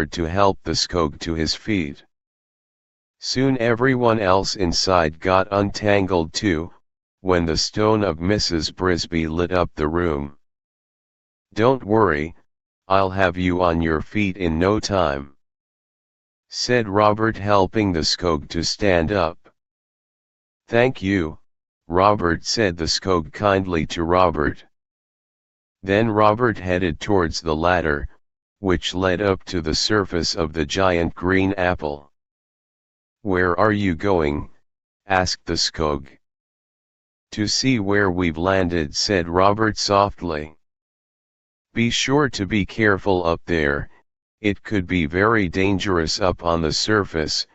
to help the skog to his feet. Soon everyone else inside got untangled too, when the stone of Mrs. Brisby lit up the room. "Don't worry, I'll have you on your feet in no time," said Robert, helping the skog to stand up. "Thank you, Robert," said the skog kindly to Robert. Then Robert headed towards the ladder, which led up to the surface of the giant green apple. "Where are you going?" asked the skog. "To see where we've landed," said Robert softly. "Be sure to be careful up there, it could be very dangerous up on the surface,"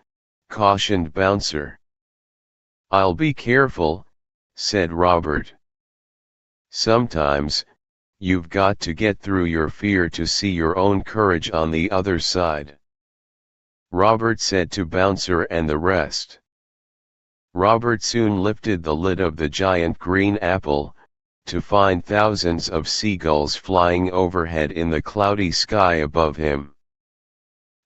cautioned Bouncer. "I'll be careful," said Robert. "Sometimes, you've got to get through your fear to see your own courage on the other side," Robert said to Bouncer and the rest. Robert soon lifted the lid of the giant green apple, to find thousands of seagulls flying overhead in the cloudy sky above him.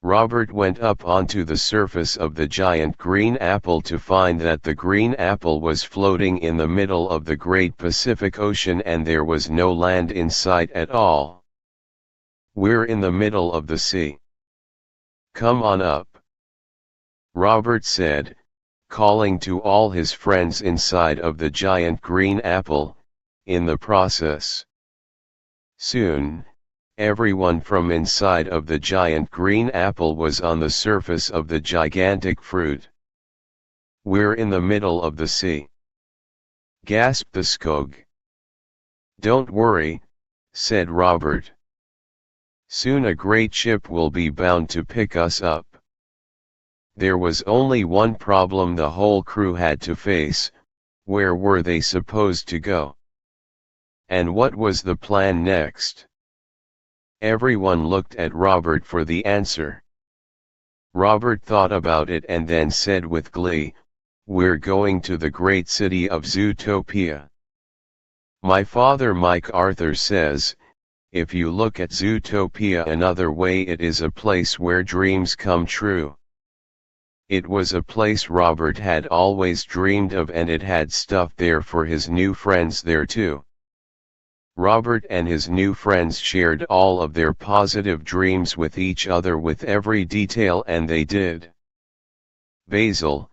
Robert went up onto the surface of the giant green apple to find that the green apple was floating in the middle of the great Pacific Ocean and there was no land in sight at all. "We're in the middle of the sea. Come on up," Robert said, calling to all his friends inside of the giant green apple, in the process. Soon, everyone from inside of the giant green apple was on the surface of the gigantic fruit. "We're in the middle of the sea," gasped the skog. "Don't worry," said Robert. "Soon a great ship will be bound to pick us up." There was only one problem the whole crew had to face: where were they supposed to go? And what was the plan next? Everyone looked at Robert for the answer. Robert thought about it and then said with glee, "We're going to the great city of Zootopia. My father Mike Arthur says, if you look at Zootopia another way, it is a place where dreams come true." It was a place Robert had always dreamed of, and it had stuff there for his new friends there too. Robert and his new friends shared all of their positive dreams with each other with every detail, and they did. Basil,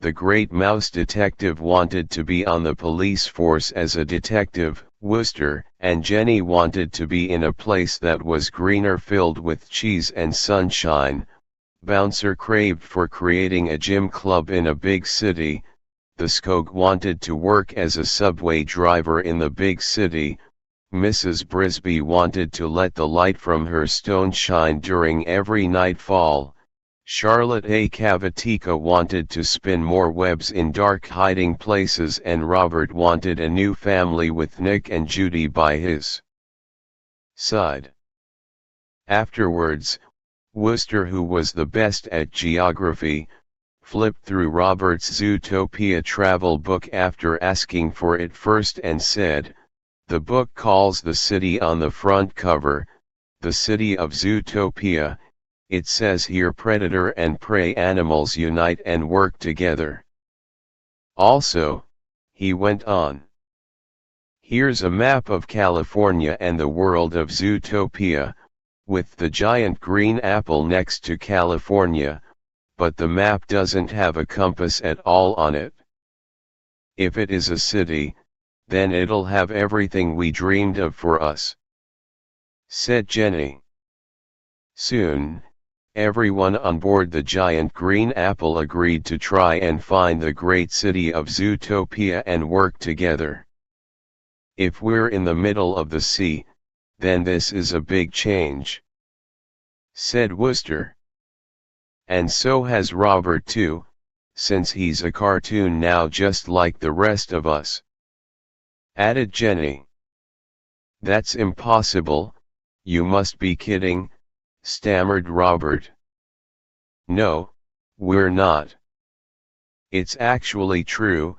the great mouse detective, wanted to be on the police force as a detective. Wooster and Jenny wanted to be in a place that was greener, filled with cheese and sunshine. Bouncer craved for creating a gym club in a big city. The skog wanted to work as a subway driver in the big city. Mrs. Brisby wanted to let the light from her stone shine during every nightfall. Charlotte A. Cavatica wanted to spin more webs in dark hiding places, and Robert wanted a new family with Nick and Judy by his side. Afterwards, Wooster, who was the best at geography, flipped through Robert's Zootopia travel book after asking for it first and said, "The book calls the city on the front cover, the city of Zootopia. It says here predator and prey animals unite and work together. Also," he went on, "here's a map of California and the world of Zootopia, with the giant green apple next to California, but the map doesn't have a compass at all on it. If it is a city, then it'll have everything we dreamed of for us," said Jenny. Soon, everyone on board the giant green apple agreed to try and find the great city of Zootopia and work together. "If we're in the middle of the sea, then this is a big change," said Wooster. "And so has Robert too, since he's a cartoon now just like the rest of us," added Jenny. "That's impossible, you must be kidding," stammered Robert. "No, we're not. It's actually true.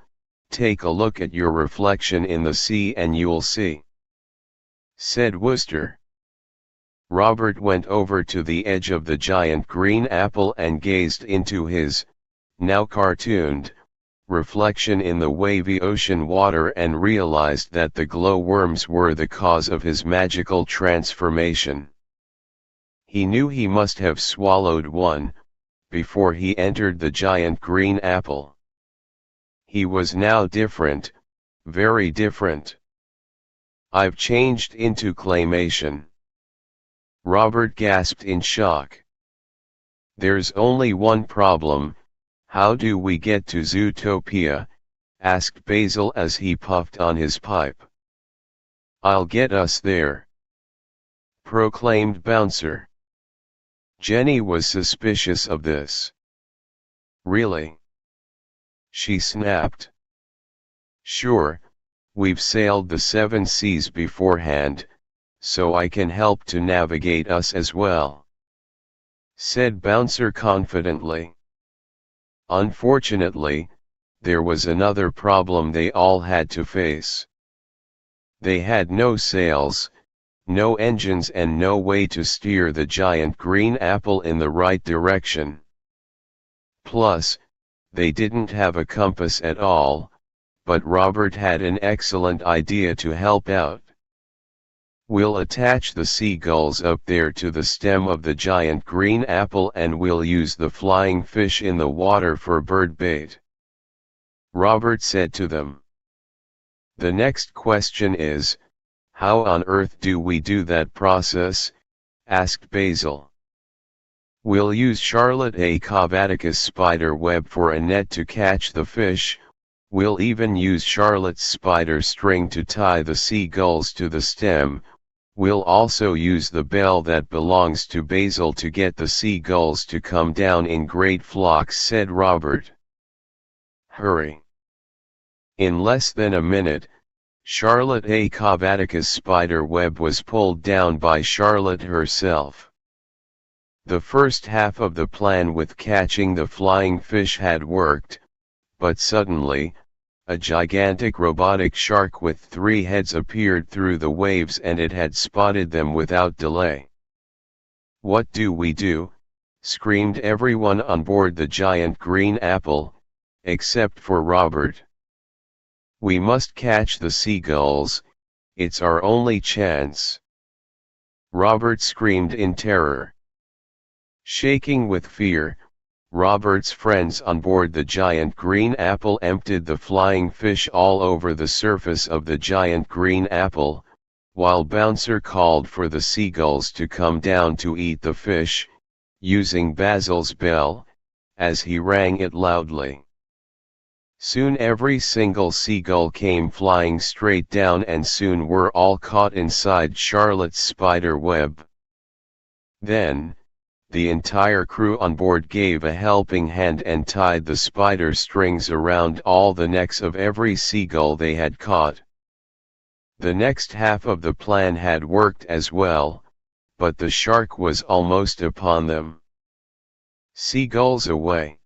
Take a look at your reflection in the sea and you'll see," said Wooster. Robert went over to the edge of the giant green apple and gazed into his, now cartooned, reflection in the wavy ocean water and realized that the glowworms were the cause of his magical transformation. He knew he must have swallowed one, before he entered the giant green apple. He was now different, very different. I've changed into claymation. Robert gasped in shock. There's only one problem. How do we get to Zootopia? Asked Basil as he puffed on his pipe. I'll get us there, proclaimed Bouncer. Jenny was suspicious of this. Really? She snapped. Sure, we've sailed the 7 seas beforehand, so I can help to navigate us as well, said Bouncer confidently. Unfortunately, there was another problem they all had to face. They had no sails, no engines and no way to steer the giant green apple in the right direction. Plus, they didn't have a compass at all, but Robert had an excellent idea to help out. We'll attach the seagulls up there to the stem of the giant green apple and we'll use the flying fish in the water for bird bait, Robert said to them. The next question is, how on earth do we do that process? Asked Basil. We'll use Charlotte A. Cavaticus spider web for a net to catch the fish. We'll even use Charlotte's spider string to tie the seagulls to the stem. We'll also use the bell that belongs to Basil to get the seagulls to come down in great flocks, said Robert. Hurry. In less than a minute, Charlotte A. Cavaticus spider web was pulled down by Charlotte herself. The first half of the plan with catching the flying fish had worked, but suddenly, a gigantic robotic shark with 3 heads appeared through the waves and it had spotted them without delay. What do we do? Screamed everyone on board the giant green apple, except for Robert. We must catch the seagulls, it's our only chance. Robert screamed in terror. Shaking with fear, Robert's friends on board the giant green apple emptied the flying fish all over the surface of the giant green apple, while Bouncer called for the seagulls to come down to eat the fish, using Basil's bell, as he rang it loudly. Soon every single seagull came flying straight down and soon were all caught inside Charlotte's spider web. Then, the entire crew on board gave a helping hand and tied the spider strings around all the necks of every seagull they had caught. The next half of the plan had worked as well, but the shark was almost upon them. Seagulls away!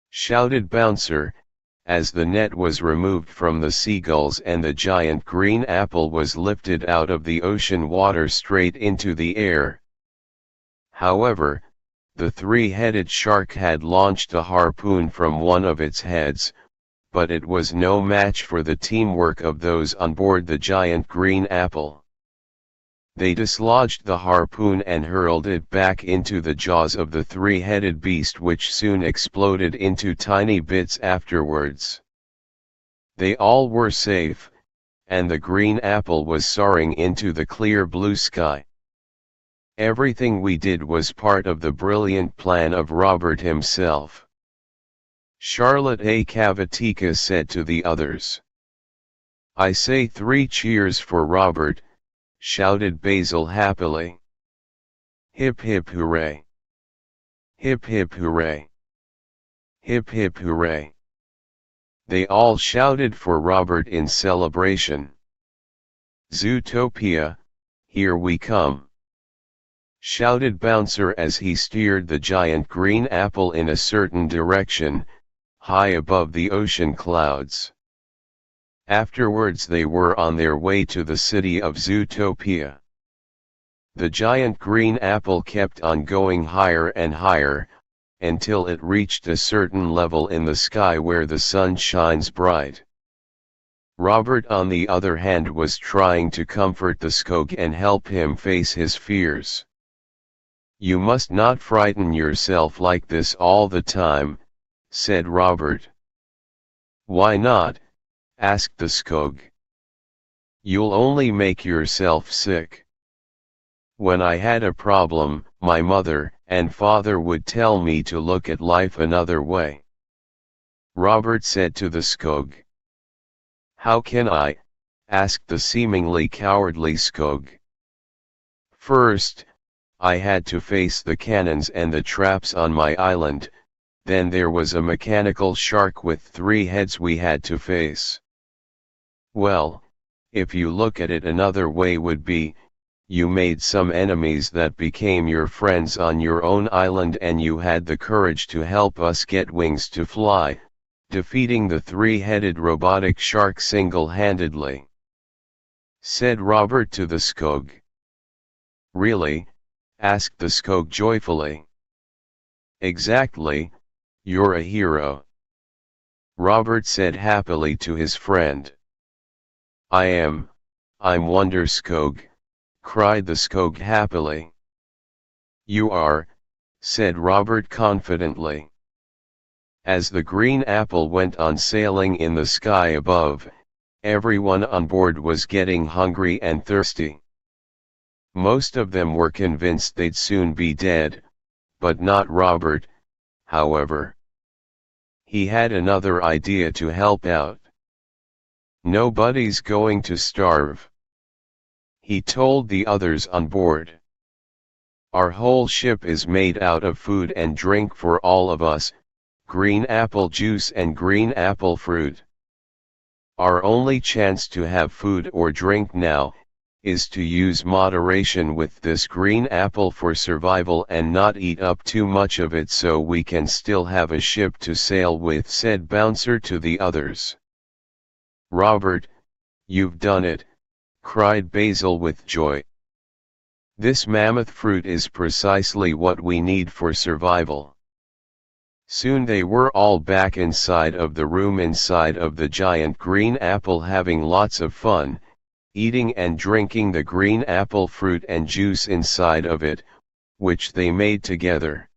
Shouted Bouncer, as the net was removed from the seagulls and the giant green apple was lifted out of the ocean water straight into the air. However, the 3-headed shark had launched a harpoon from one of its heads, but it was no match for the teamwork of those on board the giant green apple. They dislodged the harpoon and hurled it back into the jaws of the 3-headed beast, which soon exploded into tiny bits afterwards. They all were safe, and the green apple was soaring into the clear blue sky. Everything we did was part of the brilliant plan of Robert himself, Charlotte A. Cavaticus said to the others. I say 3 cheers for Robert, shouted Basil happily. Hip hip hooray! Hip hip hooray! Hip hip hooray! They all shouted for Robert in celebration. Zootopia, here we come! Shouted Bouncer as he steered the giant green apple in a certain direction, high above the ocean clouds. Afterwards they were on their way to the city of Zootopia. The giant green apple kept on going higher and higher, until it reached a certain level in the sky where the sun shines bright. Robert on the other hand was trying to comfort the skog and help him face his fears. "You must not frighten yourself like this all the time," said Robert. "Why not?" asked the skog. "You'll only make yourself sick. When I had a problem, my mother and father would tell me to look at life another way." Robert said to the skog. "How can I?" asked the seemingly cowardly skog. "First, I had to face the cannons and the traps on my island, then there was a mechanical shark with 3 heads we had to face. Well, if you look at it another way would be, you made some enemies that became your friends on your own island and you had the courage to help us get wings to fly, defeating the 3-headed robotic shark single-handedly," said Robert to the skog. "Really?" asked the skog joyfully. "Exactly, you're a hero," Robert said happily to his friend. I'm Wonder Skog," cried the skog happily. "You are," said Robert confidently. As the green apple went on sailing in the sky above, everyone on board was getting hungry and thirsty. Most of them were convinced they'd soon be dead, but not Robert, however. He had another idea to help out. "Nobody's going to starve," he told the others on board. "Our whole ship is made out of food and drink for all of us, green apple juice and green apple fruit. Our only chance to have food or drink now, is to use moderation with this green apple for survival and not eat up too much of it so we can still have a ship to sail with," said Bouncer to the others. "Robert, you've done it," cried Basil with joy. "This mammoth fruit is precisely what we need for survival." Soon they were all back inside of the room inside of the giant green apple having lots of fun, eating and drinking the green apple fruit and juice inside of it, which they made together.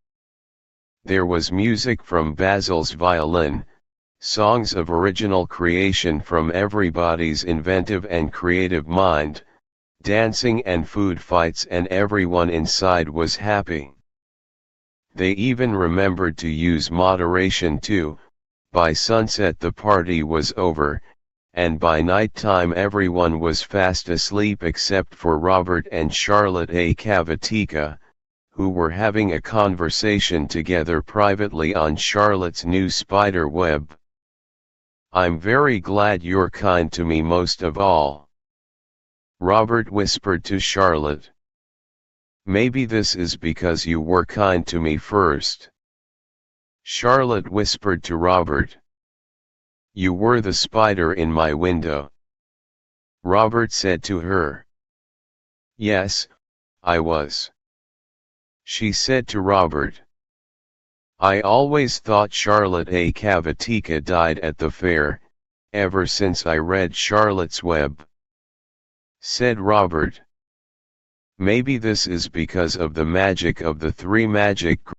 There was music from Basil's violin, songs of original creation from everybody's inventive and creative mind, dancing and food fights, and everyone inside was happy. They even remembered to use moderation too. By sunset the party was over, and by night time everyone was fast asleep except for Robert and Charlotte A. Cavatica, who were having a conversation together privately on Charlotte's new spider web. "I'm very glad you're kind to me most of all," Robert whispered to Charlotte. "Maybe this is because you were kind to me first," Charlotte whispered to Robert. "You were the spider in my window," Robert said to her. "Yes, I was," she said to Robert. "I always thought Charlotte A. Cavatica died at the fair, ever since I read Charlotte's Web," said Robert. "Maybe this is because of the magic of the 3 magic